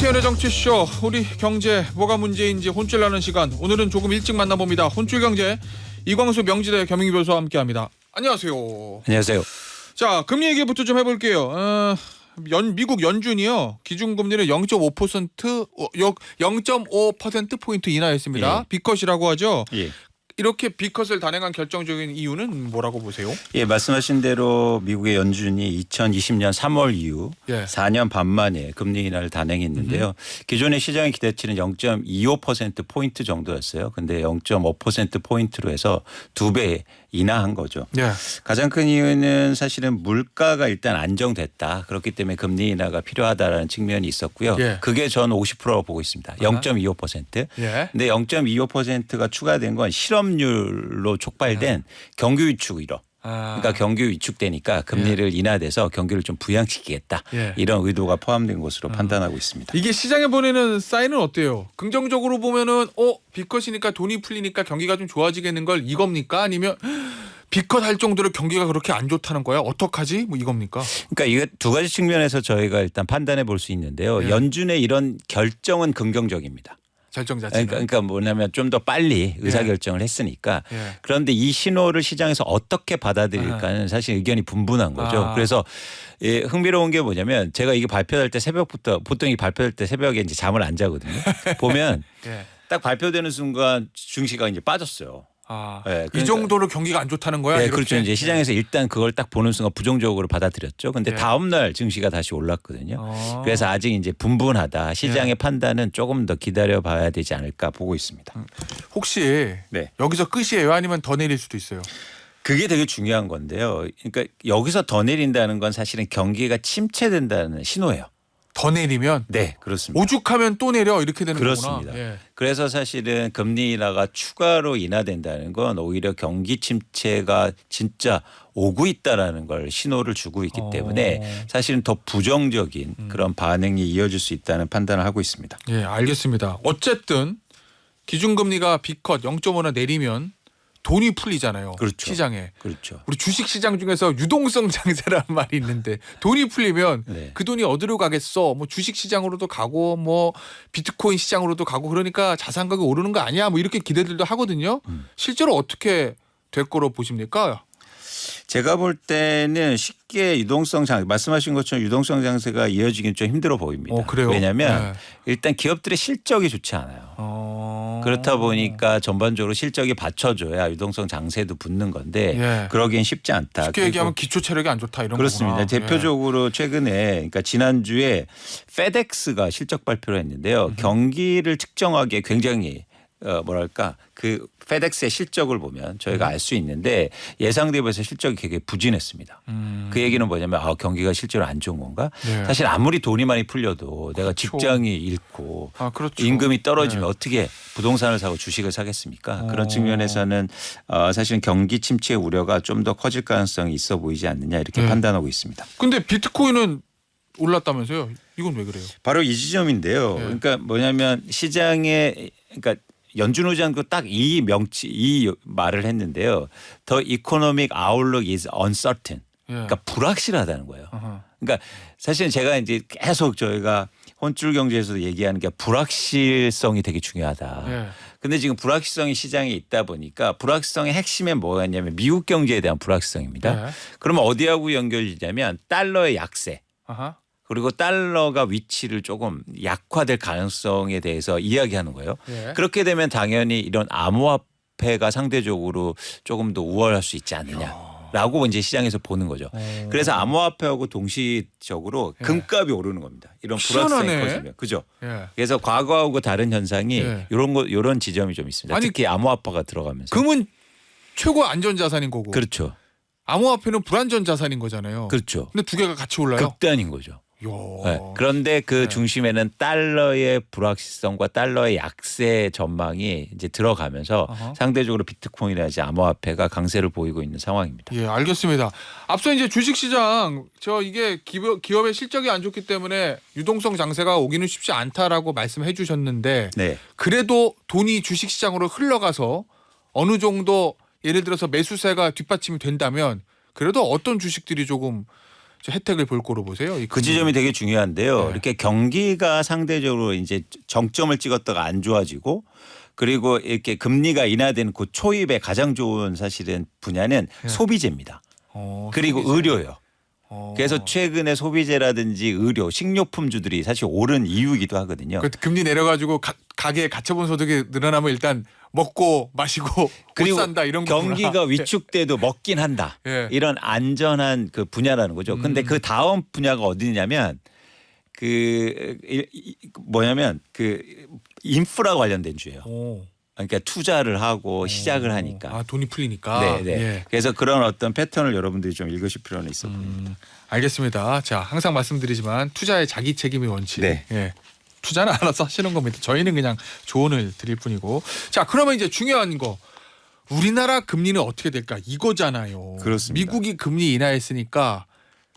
김태현의 정치쇼. 우리 경제 뭐가 문제인지 혼쭐 나는 시간. 오늘은 조금 일찍 만나봅니다. 혼쭐 경제 이광수 명지대 겸임기 교수와 함께합니다. 안녕하세요. 안녕하세요. 자, 금리 얘기부터 좀 해볼게요. 미국 연준이요 기준금리를 0.5% 포인트 인하했습니다. 예. B컷이라고 하죠. 예. 이렇게 B컷을 단행한 결정적인 이유는 뭐라고 보세요? 예, 말씀하신 대로 미국의 연준이 2020년 3월 이후 예. 4년 반 만에 금리 인하를 단행했는데요. 기존의 시장의 기대치는 0.25% 포인트 정도였어요. 근데 0.5% 포인트로 해서 2배 인하한 거죠. 예. 가장 큰 이유는 사실은 물가가 일단 안정됐다. 그렇기 때문에 금리 인하가 필요하다라는 측면이 있었고요. 예. 그게 저는 50%라고 보고 있습니다. 0.25%. 예. 근데 0.25%가 추가된 건 실업률로 촉발된 경기 위축 우려. 그러니까 경기 위축되니까 금리를 인하돼서 경기를 좀 부양시키겠다. 예. 이런 의도가 포함된 것으로 판단하고 있습니다. 이게 시장에 보내는 사인은 어때요? 긍정적으로 보면은 B컷이니까 돈이 풀리니까 경기가 좀 좋아지겠는 걸 이겁니까? 아니면 B컷 할 정도로 경기가 그렇게 안 좋다는 거야? 어떡하지? 뭐 이겁니까? 그러니까 이게 두 가지 측면에서 저희가 일단 판단해 볼 수 있는데요. 예. 연준의 이런 결정은 긍정적입니다. 결정 자체는. 그러니까 뭐냐면 좀 더 빨리 의사결정을 했으니까. 예. 그런데 이 신호를 시장에서 어떻게 받아들일까는 사실 의견이 분분한 거죠. 그래서 예, 흥미로운 게 뭐냐면 제가 이게 발표될 때 새벽부터 보통 이 발표될 때 새벽에 이제 잠을 안 자거든요. 보면 예. 딱 발표되는 순간 증시가 이제 빠졌어요. 예, 이 그러니까 정도로 경기가 안 좋다는 거야? 네, 이렇게? 그렇죠. 이제 시장에서 일단 그걸 딱 보는 순간 부정적으로 받아들였죠. 근데 예. 다음 날 증시가 다시 올랐거든요. 그래서 아직 이제 분분하다. 시장의 판단은 조금 더 기다려 봐야 되지 않을까 보고 있습니다. 혹시 네. 여기서 끝이에요? 아니면 더 내릴 수도 있어요? 그게 되게 중요한 건데요. 그러니까 여기서 더 내린다는 건 사실은 경기가 침체된다는 신호예요. 더 내리면 네, 그렇습니다. 오죽하면 또 내려 이렇게 되는 그렇습니다. 거구나. 예. 그래서 사실은 금리 인하가 추가로 인하된다는 건 오히려 경기 침체가 진짜 오고 있다라는 걸 신호를 주고 있기 때문에 사실은 더 부정적인 그런 반응이 이어질 수 있다는 판단을 하고 있습니다. 예, 알겠습니다. 어쨌든 기준금리가 B컷 0.5나 내리면 돈이 풀리잖아요. 그렇죠. 시장에. 그렇죠. 우리 주식 시장 중에서 유동성 장세라는 말이 있는데 돈이 풀리면 네. 그 돈이 어디로 가겠어? 뭐 주식 시장으로도 가고 뭐 비트코인 시장으로도 가고 그러니까 자산 가격이 오르는 거 아니야? 뭐 이렇게 기대들도 하거든요. 실제로 어떻게 될 거로 보십니까? 제가 볼 때는 쉽게 유동성 장세 말씀하신 것처럼 유동성 장세가 이어지긴 좀 힘들어 보입니다. 그래요? 왜냐하면 네. 일단 기업들의 실적이 좋지 않아요. 그렇다 보니까 전반적으로 실적이 받쳐줘야 유동성 장세도 붙는 건데 예. 그러기엔 쉽지 않다. 쉽게 얘기하면 기초 체력이 안 좋다 이런 그렇습니다. 거구나. 대표적으로 최근에 그러니까 지난주에 페덱스가 실적 발표를 했는데요. 경기를 측정하기에 굉장히 뭐랄까 그 페덱스의 실적을 보면 저희가 알 수 있는데 예상 대비해서 실적이 굉장히 부진했습니다. 그 얘기는 뭐냐면 경기가 실제로 안 좋은 건가? 네. 사실 아무리 돈이 많이 풀려도 내가 그렇죠. 직장이 잃고 그렇죠. 임금이 떨어지면 네. 어떻게 부동산을 사고 주식을 사겠습니까? 그런 측면에서는 사실은 경기 침체 우려가 좀 더 커질 가능성이 있어 보이지 않느냐 이렇게 네. 판단하고 있습니다. 근데 비트코인은 올랐다면서요? 이건 왜 그래요? 바로 이 지점인데요. 네. 그러니까 뭐냐면 시장에 그러니까 연준 의장도 딱 이 말을 했는데요. The economic outlook is uncertain. 예. 그러니까 불확실하다는 거예요. 아하. 그러니까 사실은 제가 이제 계속 저희가 혼줄 경제에서도 얘기하는 게 불확실성이 되게 중요하다. 예. 근데 지금 불확실성이 시장에 있다 보니까 불확실성의 핵심에 뭐였냐면 미국 경제에 대한 불확실성입니다. 예. 그러면 어디하고 연결되냐면 달러의 약세. 아하. 그리고 달러가 위치를 조금 약화될 가능성에 대해서 이야기하는 거예요. 예. 그렇게 되면 당연히 이런 암호화폐가 상대적으로 조금 더 우월할 수 있지 않느냐라고 이제 시장에서 보는 거죠. 그래서 암호화폐하고 동시적으로 예. 금값이 오르는 겁니다. 이런 불확실성이 희한하네. 커지면. 그죠? 예. 그래서 과거하고 다른 현상이 예. 이런 지점이 좀 있습니다. 아니, 특히 암호화폐가 들어가면서. 금은 최고 안전 자산인 거고 그렇죠. 암호화폐는 불안전 자산인 거잖아요. 그렇죠. 근데 두 개가 같이 올라요? 극단인 거죠. 이야. 네. 그런데 그 네. 중심에는 달러의 불확실성과 달러의 약세 전망이 이제 들어가면서 아하. 상대적으로 비트코인이라든지 암호화폐가 강세를 보이고 있는 상황입니다. 예, 알겠습니다. 앞서 이제 주식시장 이게 기업의 실적이 안 좋기 때문에 유동성 장세가 오기는 쉽지 않다라고 말씀해 주셨는데 네. 그래도 돈이 주식시장으로 흘러가서 어느 정도 예를 들어서 매수세가 뒷받침이 된다면 그래도 어떤 주식들이 조금 저 혜택을 볼 거로 보세요? 이 그 지점이 되게 중요한데요. 네. 이렇게 경기가 상대적으로 이제 정점을 찍었다가 안 좋아지고 그리고 이렇게 금리가 인하되는 그 초입에 가장 좋은 사실은 분야는 네. 소비재입니다. 그리고 소비재. 의료요. 그래서 최근에 소비재라든지 의료, 식료품주들이 사실 오른 이유이기도 하거든요. 그 금리 내려가지고 가계에 가처분 소득이 늘어나면 일단 먹고 마시고 옷 그리고 산다 이런 거구나. 경기가 위축돼도 먹긴 한다. 예. 이런 안전한 그 분야라는 거죠. 근데 그 다음 분야가 어디냐면 뭐냐면 그 인프라 관련된 주예요. 오. 그러니까 투자를 하고 시작을 하니까. 아 돈이 풀리니까. 네, 네. 예. 그래서 그런 어떤 패턴을 여러분들이 좀 읽으실 필요는 있어 보입니다. 알겠습니다. 자 항상 말씀드리지만 투자의 자기 책임의 원칙. 네. 예. 투자는 알아서 하시는 겁니다. 저희는 그냥 조언을 드릴 뿐이고. 자 그러면 이제 중요한 거. 우리나라 금리는 어떻게 될까 이거잖아요. 그렇습니다. 미국이 금리 인하했으니까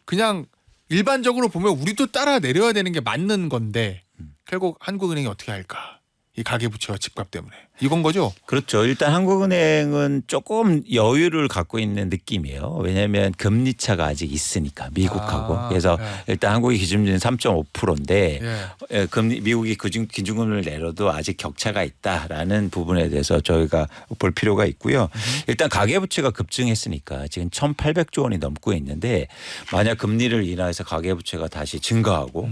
그냥 일반적으로 보면 우리도 따라 내려야 되는 게 맞는 건데 결국 한국은행이 어떻게 할까? 이 가계부채와 집값 때문에 이건 거죠? 그렇죠. 일단 한국은행은 조금 여유를 갖고 있는 느낌이에요. 왜냐하면 금리 차가 아직 있으니까 미국하고. 그래서 네. 일단 한국의 기준금리는 3.5%인데 예. 금리 미국이 기준금리를 내려도 아직 격차가 있다라는 부분에 대해서 저희가 볼 필요가 있고요. 일단 가계부채가 급증했으니까 지금 1,800조 원이 넘고 있는데 만약 금리를 인하해서 가계부채가 다시 증가하고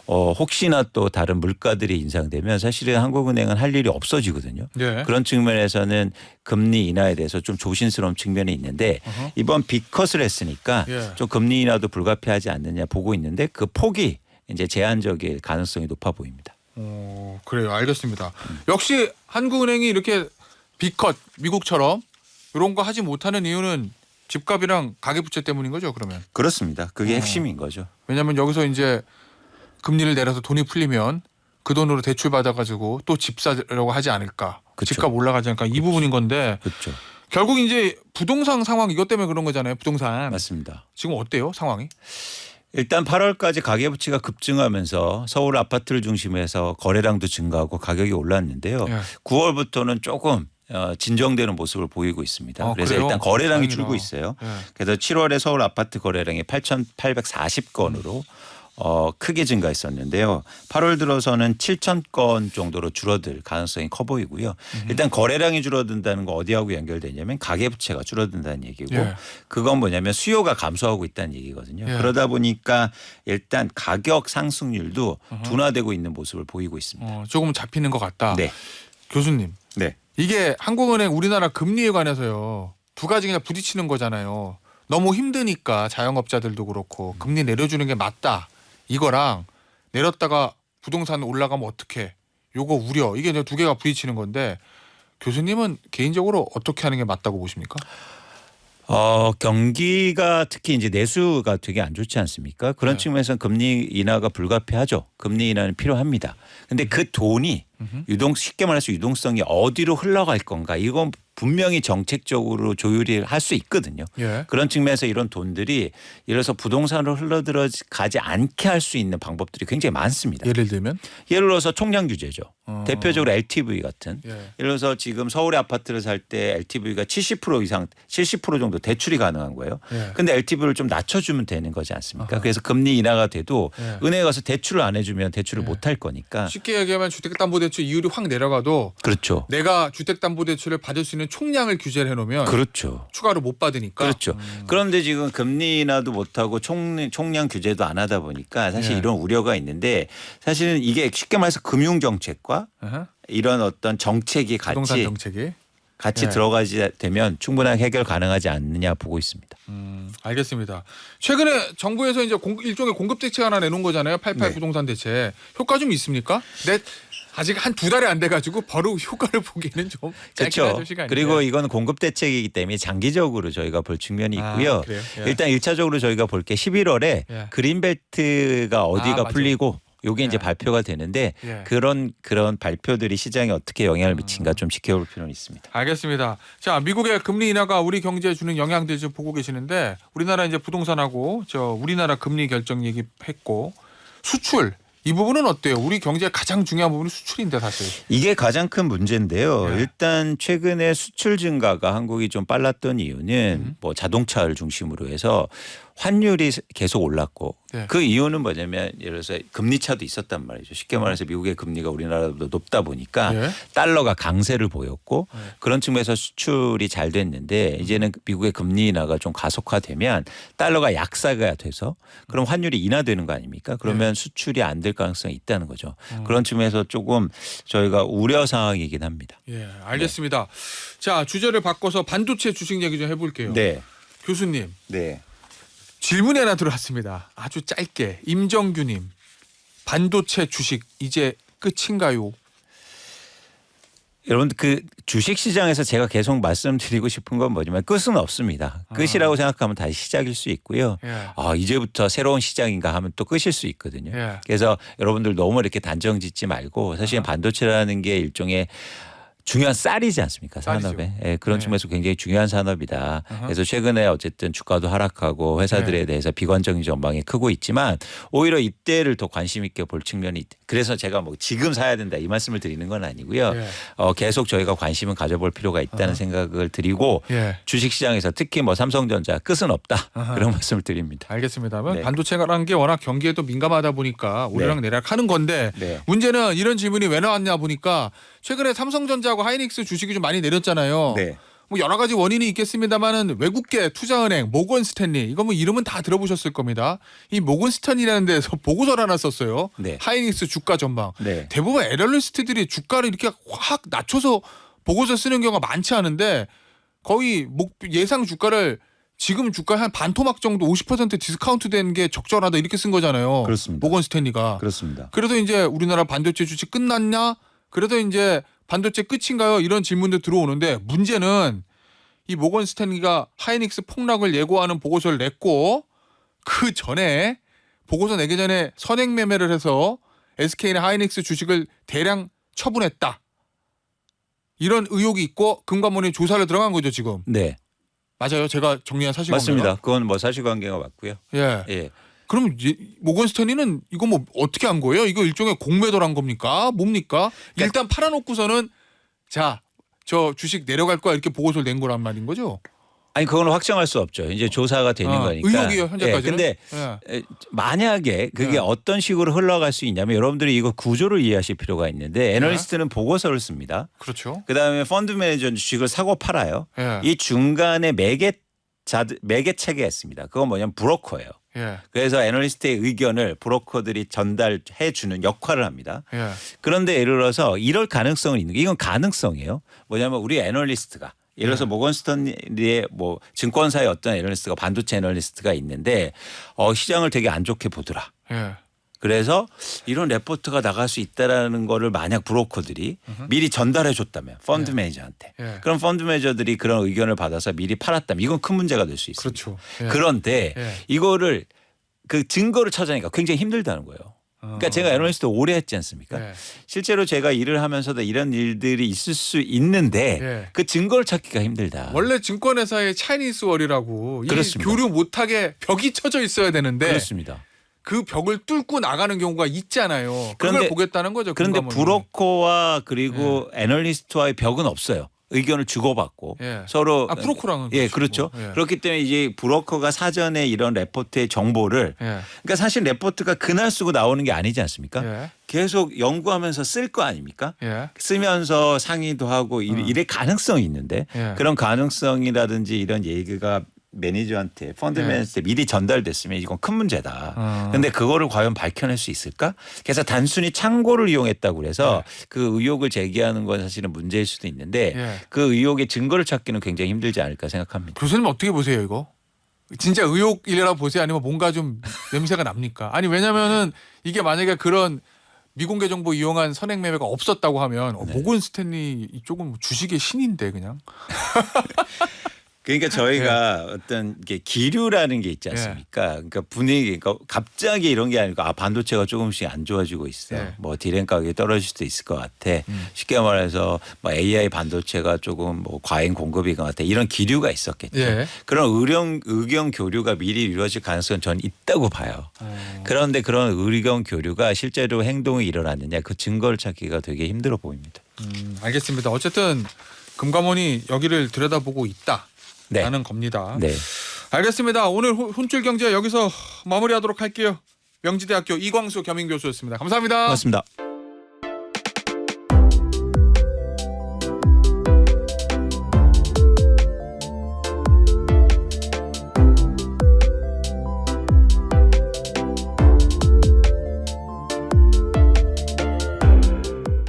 혹시나 또 다른 물가들이 인상되면 사실은 한국은행은 할 일이 없어지거든요. 예. 그런 측면에서는 금리 인하에 대해서 좀 조심스러운 측면이 있는데 이번 빅컷을 했으니까 예. 좀 금리 인하도 불가피하지 않느냐 보고 있는데 그 폭이 이제 제한적일 가능성이 높아 보입니다. 그래요. 알겠습니다. 역시 한국은행이 이렇게 빅컷 미국처럼 이런 거 하지 못하는 이유는 집값이랑 가계부채 때문인 거죠. 그러면 그렇습니다. 그게 핵심인 거죠. 왜냐하면 여기서 이제 금리를 내려서 돈이 풀리면 그 돈으로 대출 받아가지고 또 집 사려고 하지 않을까. 그쵸. 집값 올라가지 않을까. 이 부분인 건데 그렇죠. 결국 이제 부동산 상황 이것 때문에 그런 거잖아요. 부동산. 맞습니다. 지금 어때요 상황이? 일단 8월까지 가계부채가 급증하면서 서울 아파트를 중심해서 거래량도 증가하고 가격이 올랐는데요. 예. 9월부터는 조금 진정되는 모습을 보이고 있습니다. 그래서 그래요? 일단 거래량이 다행이다. 줄고 있어요. 예. 그래서 7월에 서울 아파트 거래량이 8,840건으로 크게 증가했었는데요. 8월 들어서는 7,000건 정도로 줄어들 가능성이 커 보이고요. 일단 거래량이 줄어든다는 거 어디하고 연결되냐면 가계부채가 줄어든다는 얘기고 예. 그건 뭐냐면 수요가 감소하고 있다는 얘기거든요. 예. 그러다 보니까 일단 가격 상승률도 둔화되고 있는 모습을 보이고 있습니다. 조금 잡히는 것 같다. 네. 교수님. 네. 이게 한국은행 우리나라 금리에 관해서요. 두 가지 그냥 부딪히는 거잖아요. 너무 힘드니까 자영업자들도 그렇고 금리 내려주는 게 맞다. 이거랑 내렸다가 부동산 올라가면 어떡해. 요거 우려. 이게 이제 두 개가 부딪히는 건데 교수님은 개인적으로 어떻게 하는 게 맞다고 보십니까? 경기가 특히 이제 내수가 되게 안 좋지 않습니까? 그런 네. 측면에서는 금리 인하가 불가피하죠. 금리 인하는 필요합니다. 근데 그 돈이 쉽게 말해서 유동성이 어디로 흘러갈 건가 이건 분명히 정책적으로 조율이 할 수 있거든요. 예. 그런 측면에서 이런 돈들이 예를 들어서 부동산으로 흘러들어가지 않게 할 수 있는 방법들이 굉장히 많습니다. 예를 들면 예를 들어서 총량 규제죠. 대표적으로 LTV 같은. 예. 예를 들어서 지금 서울의 아파트를 살 때 LTV가 70% 이상 70% 정도 대출이 가능한 거예요. 예. 근데 LTV를 좀 낮춰주면 되는 거지 않습니까? 그래서 금리 인하가 돼도 예. 은행에 가서 대출을 안 해주면 대출을 못 할 거니까. 쉽게 얘기하면 주택담보대출 이율이 확 내려가도 그렇죠. 내가 주택담보대출을 받을 수 있는 총량을 규제를 해놓으면 그렇죠. 추가로 못 받으니까. 그렇죠. 그런데 지금 금리 인하도 못하고 총량 규제도 안 하다 보니까 사실 예. 이런 우려가 있는데 사실은 이게 쉽게 말해서 금융정책과 어허. 이런 어떤 정책이 부동산 정책이. 같이 예. 들어가지 되면 충분한 해결 가능하지 않느냐 보고 있습니다. 알겠습니다. 최근에 정부에서 이제 일종의 공급 대책 하나 내놓은 거잖아요. 88 네. 부동산 대책. 효과 좀 있습니까? 아직 한 2달이 안 돼가지고 바로 효과를 보기는 좀 짧긴 하죠 그렇죠. 시간이. 그리고 이건 공급 대책이기 때문에 장기적으로 저희가 볼 측면이 있고요. 그래요? 예. 일단 1차적으로 저희가 볼 게 11월에 예. 그린벨트가 어디가 맞아. 풀리고 요게 이제 예. 발표가 되는데 예. 그런 발표들이 시장에 어떻게 영향을 미친가 좀 지켜볼 필요는 있습니다. 알겠습니다. 자, 미국의 금리 인하가 우리 경제에 주는 영향들 좀 보고 계시는데 우리나라 이제 부동산하고 우리나라 금리 결정 얘기했고 수출 이 부분은 어때요? 우리 경제의 가장 중요한 부분이 수출인데 사실. 이게 가장 큰 문제인데요. 예. 일단 최근에 수출 증가가 한국이 좀 빨랐던 이유는 뭐 자동차를 중심으로 해서 환율이 계속 올랐고 네. 그 이유는 뭐냐면 예를 들어서 금리 차도 있었단 말이죠. 쉽게 말해서 미국의 금리가 우리나라보다 높다 보니까 네. 달러가 강세를 보였고 네. 그런 측면에서 수출이 잘 됐는데 이제는 미국의 금리 인하가 좀 가속화되면 달러가 약세가 돼서 그럼 환율이 인하되는 거 아닙니까? 그러면 수출이 안 될 가능성이 있다는 거죠. 그런 측면에서 조금 저희가 우려 상황이긴 합니다. 예, 알겠습니다. 자, 주제를 바꿔서 반도체 주식 얘기 좀 해볼게요. 네. 교수님, 네. 질문이 하나 들어왔습니다. 아주 짧게. 임정규님, 반도체 주식 이제 끝인가요? 여러분 그 주식 시장에서 제가 계속 말씀드리고 싶은 건 뭐지만 끝은 없습니다. 끝이라고 생각하면 다시 시작일 수 있고요. 예. 이제부터 새로운 시장인가 하면 또 끝일 수 있거든요. 예. 그래서 여러분들 너무 이렇게 단정 짓지 말고 사실 반도체라는 게 일종의 중요한 쌀이지 않습니까? 쌀이죠. 산업에. 예, 그런 네. 측면에서 굉장히 중요한 산업이다. 아하. 그래서 최근에 어쨌든 주가도 하락하고 회사들에 네. 대해서 비관적인 전망이 크고 있지만 오히려 이때를 더 관심 있게 볼 측면이 그래서 제가 뭐 지금 사야 된다 이 말씀을 드리는 건 아니고요. 예. 계속 저희가 관심을 가져볼 필요가 있다는 생각을 드리고 예. 주식시장에서 특히 뭐 삼성전자 끝은 없다. 아하. 그런 말씀을 드립니다. 알겠습니다. 네. 반도체라는 게 워낙 경기에도 민감하다 보니까 오르락내리락 하는 건데 네. 문제는 이런 질문이 왜 나왔냐 보니까 최근에 삼성전자하고 하이닉스 주식이 좀 많이 내렸잖아요. 네. 뭐 여러 가지 원인이 있겠습니다만은 외국계 투자은행 모건 스탠리 이거 뭐 이름은 다 들어보셨을 겁니다. 이 모건 스탠리라는 데서 보고서를 하나 썼어요. 네. 하이닉스 주가 전망. 네. 대부분 애널리스트들이 주가를 이렇게 확 낮춰서 보고서 쓰는 경우가 많지 않은데 거의 예상 주가를 지금 주가 한 반토막 정도 50% 디스카운트 된 게 적절하다 이렇게 쓴 거잖아요. 그렇습니다. 모건 스탠리가. 그렇습니다. 그래도 이제 우리나라 반도체 주식 끝났냐? 그래도 이제 반도체 끝인가요? 이런 질문도 들어오는데 문제는 이 모건 스탠리가 하이닉스 폭락을 예고하는 보고서를 냈고 그 전에 보고서 내기 전에 선행 매매를 해서 SK나 하이닉스 주식을 대량 처분했다. 이런 의혹이 있고 금감원이 조사를 들어간 거죠 지금. 네. 맞아요. 제가 정리한 사실관계가. 맞습니다. 그건 뭐 사실관계가 맞고요. 예. 예. 그럼 모건 스탠리는 이거 뭐 어떻게 한 거예요? 이거 일종의 공매도를 한 겁니까? 뭡니까? 일단 팔아놓고서는 자, 저 주식 내려갈 거야 이렇게 보고서를 낸 거란 말인 거죠? 아니 그건 확정할 수 없죠. 이제 조사가 되는 거니까. 의혹이에요 현재까지는. 근데 예. 만약에 그게 네. 어떤 식으로 흘러갈 수 있냐면 여러분들이 이거 구조를 이해하실 필요가 있는데 애널리스트는 보고서를 씁니다. 그렇죠. 그다음에 펀드 매니저는 주식을 사고 팔아요. 예. 이 중간에 매개 체계가 있습니다. 그건 뭐냐면 브로커예요. 예. 그래서 애널리스트의 의견을 브로커들이 전달해 주는 역할을 합니다. 예. 그런데 예를 들어서 이럴 가능성은 있는 게 이건 가능성이에요. 뭐냐면 우리 애널리스트가 예를 들어서 모건 스탠리의 뭐 증권사의 어떤 애널리스트가 반도체 애널리스트가 있는데 시장을 되게 안 좋게 보더라. 예. 그래서 이런 레포트가 나갈 수 있다라는 거를 만약 브로커들이 미리 전달해 줬다면 펀드 매니저한테 예. 그럼 펀드 매니저들이 그런 의견을 받아서 미리 팔았다면 이건 큰 문제가 될 수 있습니다. 그렇죠. 예. 그런데 예. 이거를 그 증거를 찾아내기가 굉장히 힘들다는 거예요. 그러니까 제가 애널리스트 오래 했지 않습니까? 예. 실제로 제가 일을 하면서도 이런 일들이 있을 수 있는데 예. 그 증거를 찾기가 힘들다. 원래 증권회사의 차이니스 월이라고 이 그렇습니다. 교류 못하게 벽이 쳐져 있어야 되는데 그렇습니다. 그 벽을 뚫고 나가는 경우가 있잖아요. 그걸 그런데- 보겠다는 거죠. 그런데 금감원이. 브로커와 그리고 애널리스트와의 벽은 없어요. 의견을 주고받고 예. 서로 브로커랑은 예 그렇죠. 그렇죠. 예. 그렇기 때문에 이제 브로커가 사전에 이런 레포트의 정보를 예. 그러니까 사실 레포트가 그날 쓰고 나오는 게 아니지 않습니까? 예. 계속 연구하면서 쓸 거 아닙니까? 예. 쓰면서 상의도 하고 이럴 가능성이 있는데 예. 그런 가능성이라든지 이런 얘기가 매니저한테 펀드 예. 매니저한테 미리 전달됐으면 이건 큰 문제다. 근데 근데 그거를 과연 밝혀낼 수 있을까? 그래서 단순히 창고를 이용했다고 그래서 그 의혹을 제기하는 건 사실은 문제일 수도 있는데 예. 그 의혹의 증거를 찾기는 굉장히 힘들지 않을까 생각합니다. 교수님 어떻게 보세요 이거? 진짜 의혹이라고 보세요? 아니면 뭔가 좀 냄새가 납니까? 아니 왜냐면은 이게 만약에 그런 미공개 정보 이용한 선행 매매가 없었다고 하면 모건 스탠리 이쪽은 뭐 주식의 신인데 그냥. 그러니까 저희가 어떤 게 기류라는 게 있지 않습니까? 그러니까 분위기, 그러니까 갑자기 이런 게 아니고 반도체가 조금씩 안 좋아지고 있어. 네. 뭐 디램 가격이 떨어질 수도 있을 것 같아. 쉽게 말해서 뭐 AI 반도체가 조금 뭐 과잉 공급인 것 같아. 이런 기류가 있었겠죠. 예. 그런 의견 교류가 미리 이루어질 가능성은 저는 있다고 봐요. 그런데 그런 의견 교류가 실제로 행동이 일어났느냐 그 증거를 찾기가 되게 힘들어 보입니다. 알겠습니다. 어쨌든 금감원이 여기를 들여다보고 있다. 네. 라는 겁니다. 네. 알겠습니다. 오늘 혼줄 경제 여기서 마무리하도록 할게요. 명지대학교 이광수 겸임교수였습니다. 감사합니다. 고맙습니다.